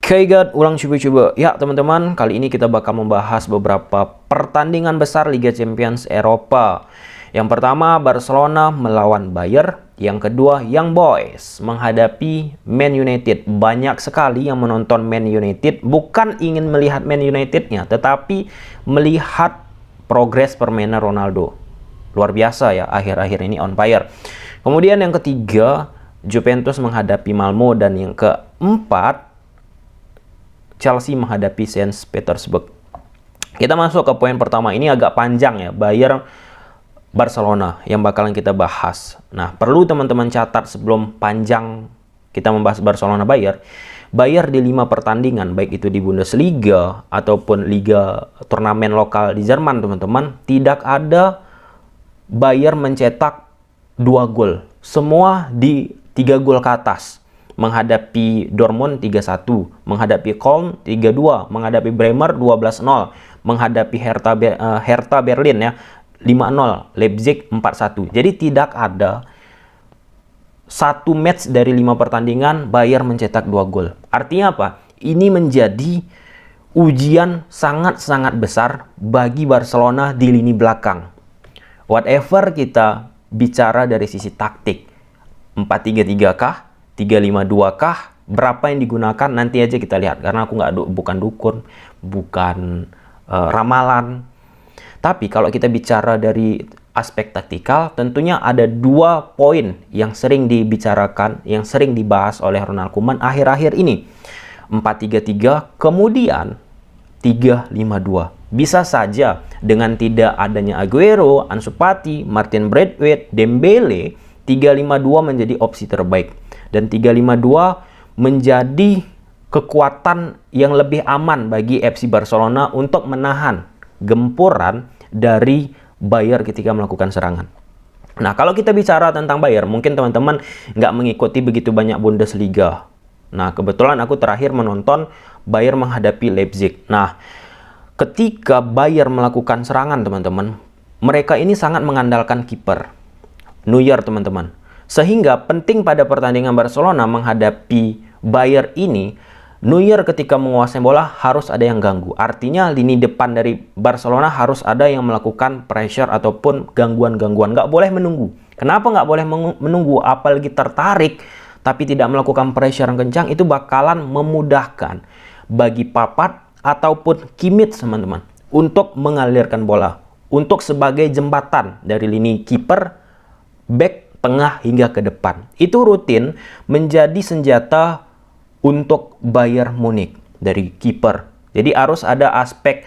Oke God, ulang coba-coba. Ya teman-teman, kali ini kita bakal membahas beberapa pertandingan besar Liga Champions Eropa. Yang pertama, Barcelona melawan Bayern. Yang kedua, Young Boys menghadapi Man United. Banyak sekali yang menonton Man United, bukan ingin melihat Man Unitednya, tetapi melihat progres permainan Ronaldo. Luar biasa ya, akhir-akhir ini on fire. Kemudian yang ketiga, Juventus menghadapi Malmo. Dan yang keempat, Chelsea menghadapi Saint Petersburg. Kita masuk ke poin pertama. Ini agak panjang ya, Bayern Barcelona yang bakalan kita bahas. Nah, perlu teman-teman catat sebelum panjang kita membahas Barcelona Bayern. Bayern di 5 pertandingan, baik itu di Bundesliga ataupun liga turnamen lokal di Jerman, teman-teman, tidak ada Bayern mencetak 2 gol. Semua di 3 gol ke atas. Menghadapi Dortmund 3-1, menghadapi Köln 3-2, menghadapi Bremer 12-0, menghadapi Hertha Berlin ya 5-0, Leipzig 4-1. Jadi tidak ada satu match dari 5 pertandingan Bayern mencetak 2 gol. Artinya apa? Ini menjadi ujian sangat-sangat besar bagi Barcelona di lini belakang. Whatever kita bicara dari sisi taktik, 4-3-3 kah? 3-5-2 kah? Berapa yang digunakan nanti aja kita lihat, karena aku bukan dukun, bukan ramalan. Tapi kalau kita bicara dari aspek taktikal, tentunya ada 2 poin yang sering dibicarakan, yang sering dibahas oleh Ronald Koeman akhir-akhir ini. 4-3-3, kemudian 3-5-2. Bisa saja dengan tidak adanya Aguero, Ansu Fati, Martin Braithwaite, Dembele, 3-5-2 menjadi opsi terbaik. Dan 3-5-2 menjadi kekuatan yang lebih aman bagi FC Barcelona untuk menahan gempuran dari Bayern ketika melakukan serangan. Nah, kalau kita bicara tentang Bayern, mungkin teman-teman nggak mengikuti begitu banyak Bundesliga. Nah, kebetulan aku terakhir menonton Bayern menghadapi Leipzig. Nah, ketika Bayern melakukan serangan, teman-teman, mereka ini sangat mengandalkan kiper Neuer, teman-teman. Sehingga penting pada pertandingan Barcelona menghadapi Bayern ini, Neuer ketika menguasai bola harus ada yang ganggu. Artinya lini depan dari Barcelona harus ada yang melakukan pressure ataupun gangguan-gangguan. Nggak boleh menunggu. Kenapa nggak boleh menunggu? Apalagi tertarik tapi tidak melakukan pressure yang kencang, itu bakalan memudahkan bagi Papat ataupun Kimmich, teman-teman, untuk mengalirkan bola. Untuk sebagai jembatan dari lini kiper, back, tengah hingga ke depan. Itu rutin menjadi senjata untuk Bayern Munich dari kiper. Jadi harus ada aspek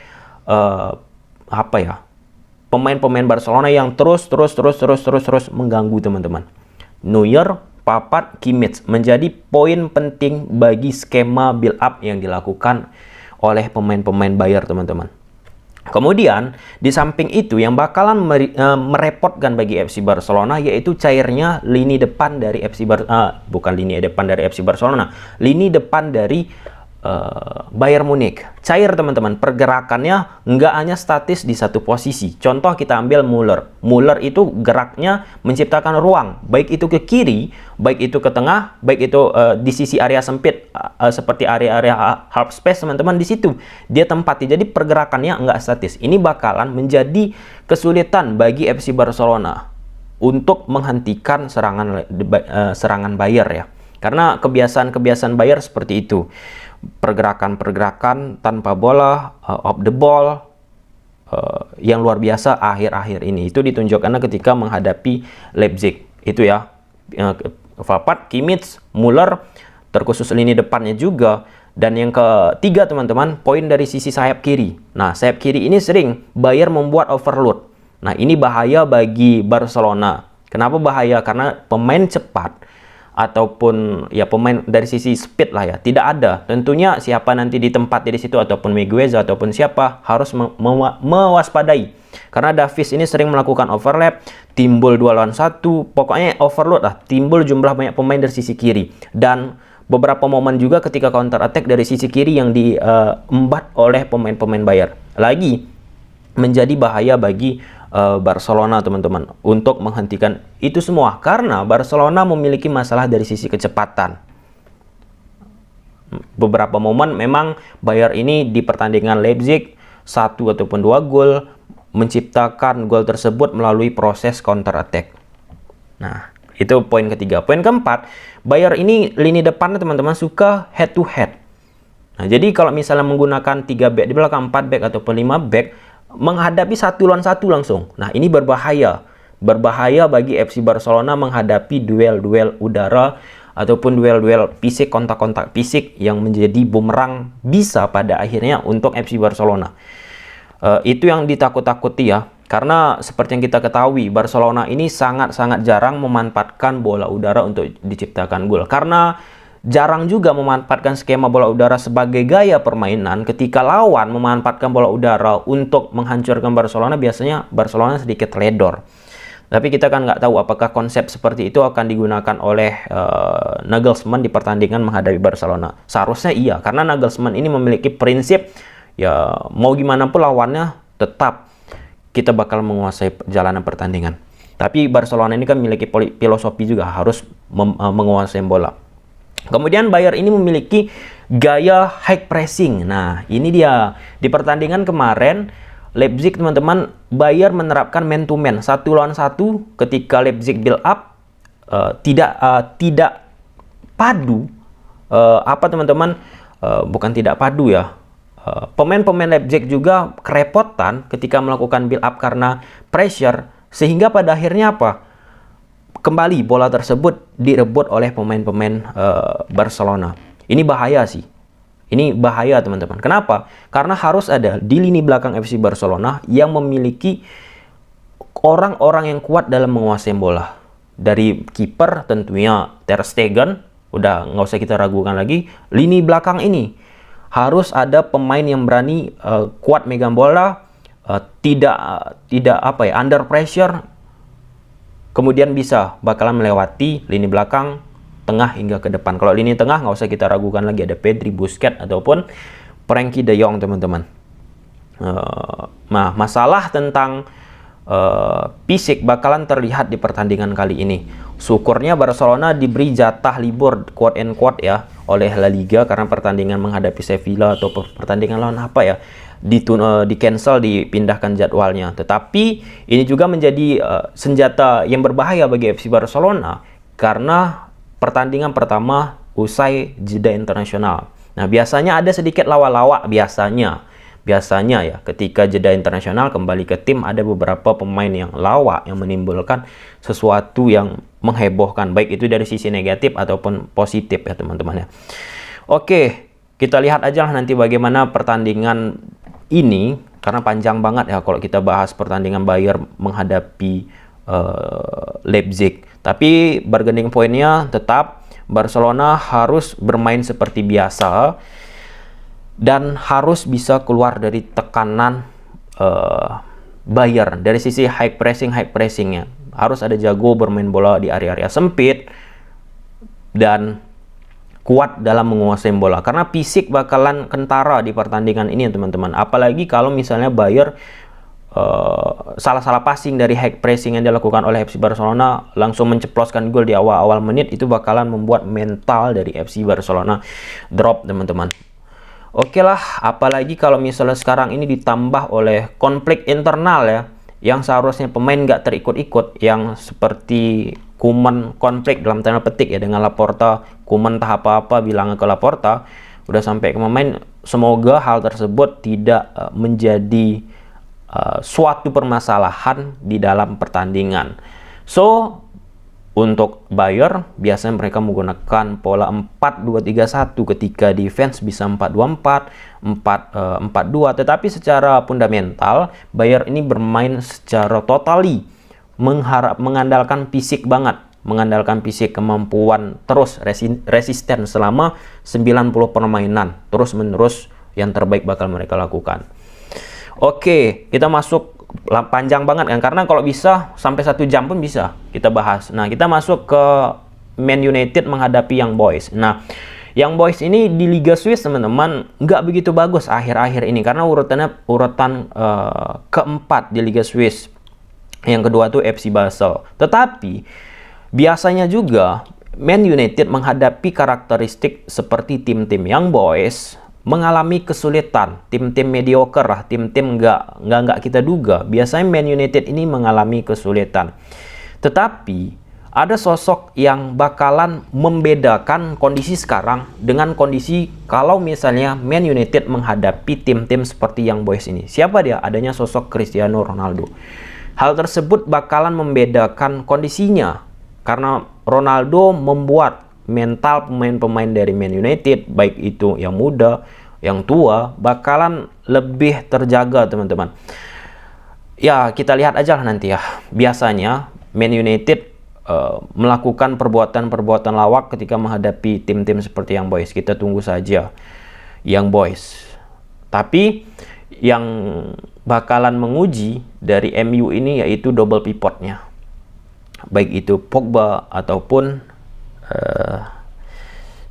pemain-pemain Barcelona yang terus mengganggu, teman-teman. Neuer, Papat, Kimmich menjadi poin penting bagi skema build up yang dilakukan oleh pemain-pemain Bayern, teman-teman. Kemudian, di samping itu yang bakalan merepotkan bagi FC Barcelona yaitu cairnya lini depan dari bukan lini depan dari FC Barcelona, lini depan dari Bayern Munich. Cair, teman-teman, pergerakannya nggak hanya statis di satu posisi. Contoh kita ambil Müller. Müller itu geraknya menciptakan ruang, baik itu ke kiri, baik itu ke tengah, baik itu di sisi area sempit seperti area-area half space, teman-teman, di situ dia tempati. Jadi pergerakannya nggak statis. Ini bakalan menjadi kesulitan bagi FC Barcelona untuk menghentikan serangan Bayern ya. Karena kebiasaan Bayern seperti itu. Pergerakan tanpa bola, off the ball, yang luar biasa akhir-akhir ini. Itu ditunjukkan ketika menghadapi Leipzig. Itu ya, Papat, Kimmich, Müller, terkhusus lini depannya juga. Dan yang ketiga, teman-teman, poin dari sisi sayap kiri. Nah, sayap kiri ini sering Bayern membuat overload. Nah, ini bahaya bagi Barcelona. Kenapa bahaya? Karena pemain cepat ataupun ya pemain dari sisi speed lah ya tidak ada. Tentunya siapa nanti ditempati di situ, ataupun Miguel ataupun siapa, harus mewaspadai. Karena Davies ini sering melakukan overlap, timbul 2 lawan 1, pokoknya overload lah, timbul jumlah banyak pemain dari sisi kiri. Dan beberapa momen juga ketika counter attack dari sisi kiri yang diembat oleh pemain-pemain Bayern. Lagi menjadi bahaya bagi Barcelona, teman-teman, untuk menghentikan itu semua, karena Barcelona memiliki masalah dari sisi kecepatan. beberapa momen memang Bayer ini di pertandingan Leipzig 1 ataupun 2 gol, menciptakan gol tersebut melalui proses counter attack. Nah, itu poin ketiga. Poin keempat, Bayer ini lini depannya teman-teman suka head to head. Nah, jadi kalau misalnya menggunakan 3 back di belakang, 4 back ataupun 5 back, menghadapi 1 lawan 1 langsung. Nah, ini berbahaya. Berbahaya bagi FC Barcelona menghadapi duel-duel udara ataupun duel-duel fisik, kontak-kontak fisik yang menjadi bumerang bisa pada akhirnya untuk FC Barcelona. Itu yang ditakut-takuti ya, karena seperti yang kita ketahui Barcelona ini sangat-sangat jarang memanfaatkan bola udara untuk diciptakan gol, karena jarang juga memanfaatkan skema bola udara sebagai gaya permainan. Ketika lawan memanfaatkan bola udara untuk menghancurkan Barcelona, biasanya Barcelona sedikit teledor. Tapi kita kan nggak tahu apakah konsep seperti itu akan digunakan oleh Nagelsmann di pertandingan menghadapi Barcelona. Seharusnya iya, karena Nagelsmann ini memiliki prinsip ya, mau gimana pun lawannya tetap kita bakal menguasai perjalanan pertandingan. Tapi Barcelona ini kan memiliki filosofi juga, harus menguasai bola. Kemudian Bayer ini memiliki gaya high pressing. Nah, ini dia. Di pertandingan kemarin Leipzig teman-teman, Bayer menerapkan man to man, 1 lawan 1 ketika Leipzig build up, tidak padu. Teman-teman, bukan tidak padu ya. Pemain-pemain Leipzig juga kerepotan ketika melakukan build up karena pressure, sehingga pada akhirnya apa? Kembali bola tersebut direbut oleh pemain-pemain Barcelona. Ini bahaya sih. Ini bahaya teman-teman. Kenapa? Karena harus ada di lini belakang FC Barcelona yang memiliki orang-orang yang kuat dalam menguasai bola. Dari kiper tentunya Ter Stegen, udah nggak usah kita ragukan lagi. Lini belakang ini harus ada pemain yang berani kuat megang bola, tidak under pressure, kemudian bisa bakalan melewati lini belakang, tengah hingga ke depan. Kalau lini tengah nggak usah kita ragukan lagi, ada Pedri, Busquets ataupun Frenkie de Jong teman-teman. Nah, masalah tentang fisik bakalan terlihat di pertandingan kali ini. Syukurnya Barcelona diberi jatah libur quote and quote ya oleh La Liga, karena pertandingan menghadapi Sevilla atau pertandingan lawan apa ya di cancel, dipindahkan jadwalnya. Tetapi ini juga menjadi senjata yang berbahaya bagi FC Barcelona karena pertandingan pertama usai jeda internasional. Nah, biasanya ada sedikit lawak-lawak biasanya ya, ketika jeda internasional kembali ke tim ada beberapa pemain yang lawak yang menimbulkan sesuatu yang menghebohkan, baik itu dari sisi negatif ataupun positif ya teman-teman ya. Oke, kita lihat aja lah nanti bagaimana pertandingan ini, karena panjang banget ya kalau kita bahas pertandingan Bayer menghadapi Leipzig. Tapi bargaining poinnya tetap Barcelona harus bermain seperti biasa dan harus bisa keluar dari tekanan Bayer dari sisi high pressingnya. Harus ada jago bermain bola di area-area sempit dan kuat dalam menguasai bola, karena fisik bakalan kentara di pertandingan ini teman-teman. Apalagi kalau misalnya Bayer salah-salah passing dari high pressing yang dilakukan oleh FC Barcelona langsung menceploskan gol di awal-awal menit, itu bakalan membuat mental dari FC Barcelona drop teman-teman. Oke lah, apalagi kalau misalnya sekarang ini ditambah oleh konflik internal ya, yang seharusnya pemain nggak terikut-ikut, yang seperti Koeman konflik dalam tanda petik ya dengan Laporta. Koeman entah apa-apa bilang ke Laporta, udah sampai ke pemain. Semoga hal tersebut tidak menjadi suatu permasalahan di dalam pertandingan. So, untuk Bayer biasanya mereka menggunakan pola 4-2-3-1 ketika defense bisa 4-2-4, 4-4-2, tetapi secara fundamental Bayer ini bermain secara totally mengandalkan fisik banget, mengandalkan fisik, kemampuan terus resisten selama 90 permainan terus-menerus, yang terbaik bakal mereka lakukan. Oke, kita masuk panjang banget kan, karena kalau bisa sampai 1 jam pun bisa kita bahas. Nah, kita masuk ke Man United menghadapi Young Boys. Nah, Young Boys ini di Liga Swiss teman-teman nggak begitu bagus akhir-akhir ini, karena urutan keempat di Liga Swiss. Yang kedua tuh FC Basel. Tetapi biasanya juga Man United menghadapi karakteristik seperti tim-tim Young Boys mengalami kesulitan, tim-tim mediocre lah, tim-tim nggak kita duga. Biasanya Man United ini mengalami kesulitan. Tetapi ada sosok yang bakalan membedakan kondisi sekarang dengan kondisi kalau misalnya Man United menghadapi tim-tim seperti Young Boys ini. Siapa dia? Adanya sosok Cristiano Ronaldo. Hal tersebut bakalan membedakan kondisinya karena Ronaldo membuat mental pemain-pemain dari Man United, baik itu yang muda, yang tua, bakalan lebih terjaga, teman-teman. Ya, kita lihat aja lah nanti ya. Biasanya Man United melakukan perbuatan-perbuatan lawak ketika menghadapi tim-tim seperti Young Boys. Kita tunggu saja Young Boys. Tapi yang bakalan menguji dari MU ini yaitu double pivotnya, baik itu Pogba ataupun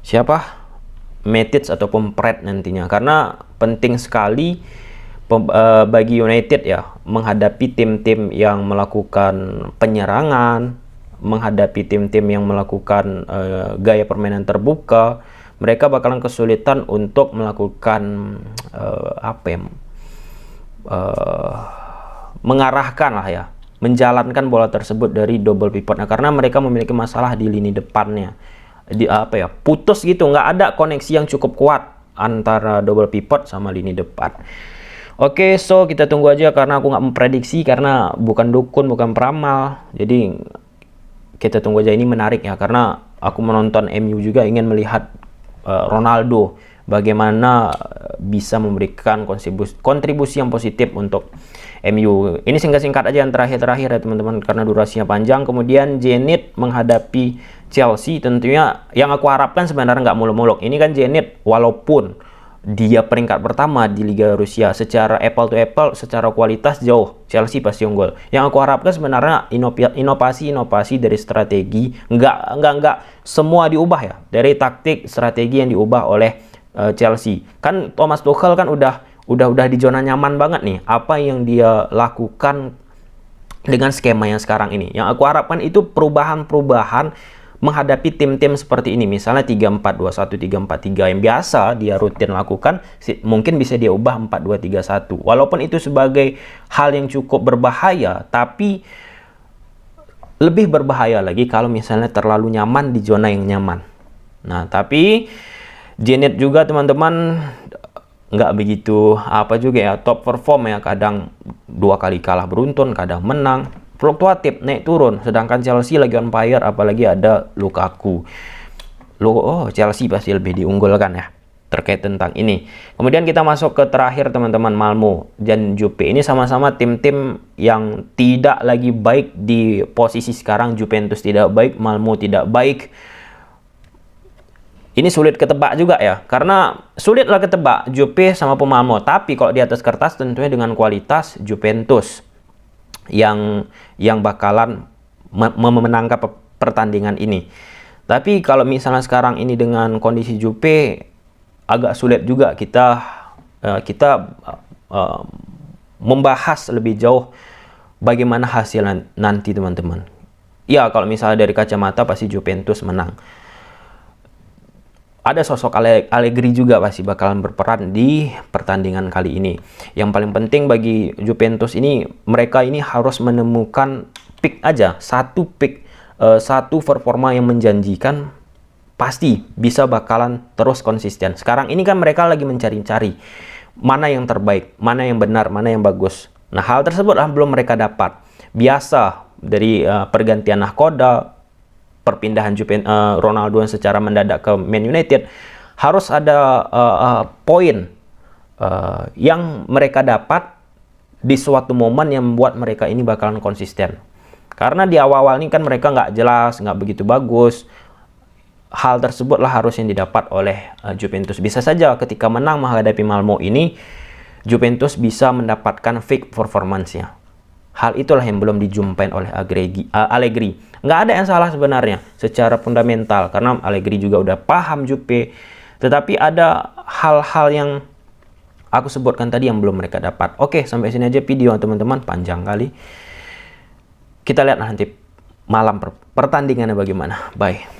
siapa, Matic ataupun Fred nantinya, karena penting sekali bagi United ya menghadapi tim-tim yang melakukan penyerangan, menghadapi tim-tim yang melakukan gaya permainan terbuka. Mereka bakalan kesulitan untuk melakukan mengarahkan lah ya, menjalankan bola tersebut dari double pivot. Nah, karena mereka memiliki masalah di lini depannya, putus gitu, nggak ada koneksi yang cukup kuat antara double pivot sama lini depan. Oke, so kita tunggu aja karena aku nggak memprediksi, karena bukan dukun, bukan peramal. Jadi kita tunggu aja, ini menarik ya, karena aku menonton MU juga ingin melihat Ronaldo bagaimana bisa memberikan kontribusi yang positif untuk MU. Ini singkat-singkat aja yang terakhir ya teman-teman, karena durasinya panjang. Kemudian Zenit menghadapi Chelsea, tentunya yang aku harapkan sebenarnya nggak muluk-muluk. Ini kan Zenit walaupun dia peringkat pertama di Liga Rusia, secara apple to apple, secara kualitas jauh Chelsea pasti unggul. Yang aku harapkan sebenarnya inovasi dari strategi, nggak semua diubah ya, dari taktik strategi yang diubah oleh Chelsea. Kan Thomas Tuchel kan udah di zona nyaman banget nih apa yang dia lakukan dengan skema yang sekarang ini. Yang aku harapkan itu perubahan-perubahan menghadapi tim-tim seperti ini, misalnya 3-4-2-1, 3-4-3 yang biasa dia rutin lakukan, mungkin bisa dia ubah 4-2-3-1. Walaupun itu sebagai hal yang cukup berbahaya, tapi lebih berbahaya lagi kalau misalnya terlalu nyaman di zona yang nyaman. Nah, tapi Zenit juga teman-teman nggak begitu juga ya, top perform ya, kadang 2 kali kalah beruntun, kadang menang, fluktuatif, naik turun. Sedangkan Chelsea lagi on fire, apalagi ada Lukaku. Chelsea pasti lebih diunggulkan ya terkait tentang ini. Kemudian kita masuk ke terakhir teman-teman, Malmo dan Juve. Ini sama-sama tim-tim yang tidak lagi baik di posisi sekarang. Juventus tidak baik, Malmo tidak baik. Ini sulit ketebak juga ya, karena sulitlah ketebak Juve sama Malmo. Tapi kalau di atas kertas tentunya dengan kualitas Juventus yang bakalan memenangkan pertandingan ini. Tapi kalau misalnya sekarang ini dengan kondisi Juve, agak sulit juga kita membahas lebih jauh bagaimana hasil nanti teman-teman. Ya, kalau misalnya dari kacamata pasti Juventus menang. Ada sosok Allegri juga pasti bakalan berperan di pertandingan kali ini. Yang paling penting bagi Juventus ini, mereka ini harus menemukan pick aja, satu pick, satu performa yang menjanjikan, pasti bisa bakalan terus konsisten. Sekarang ini kan mereka lagi mencari-cari mana yang terbaik, mana yang benar, mana yang bagus. Nah, hal tersebut belum mereka dapat. Biasa dari pergantian nahkoda, perpindahan Ronaldo yang secara mendadak ke Man United, harus ada poin yang mereka dapat di suatu momen yang membuat mereka ini bakalan konsisten. Karena di awal-awal ini kan mereka nggak jelas, nggak begitu bagus. Hal tersebutlah harus yang didapat oleh Juventus. Bisa saja ketika menang menghadapi Malmo ini, Juventus bisa mendapatkan fake performance-nya. Hal itulah yang belum dijumpain oleh Allegri. Nggak ada yang salah sebenarnya secara fundamental, karena Allegri juga udah paham Juve. Tetapi ada hal-hal yang aku sebutkan tadi yang belum mereka dapat. Oke, sampai sini aja video teman-teman, panjang kali. Kita lihat nanti malam pertandingannya bagaimana. Bye.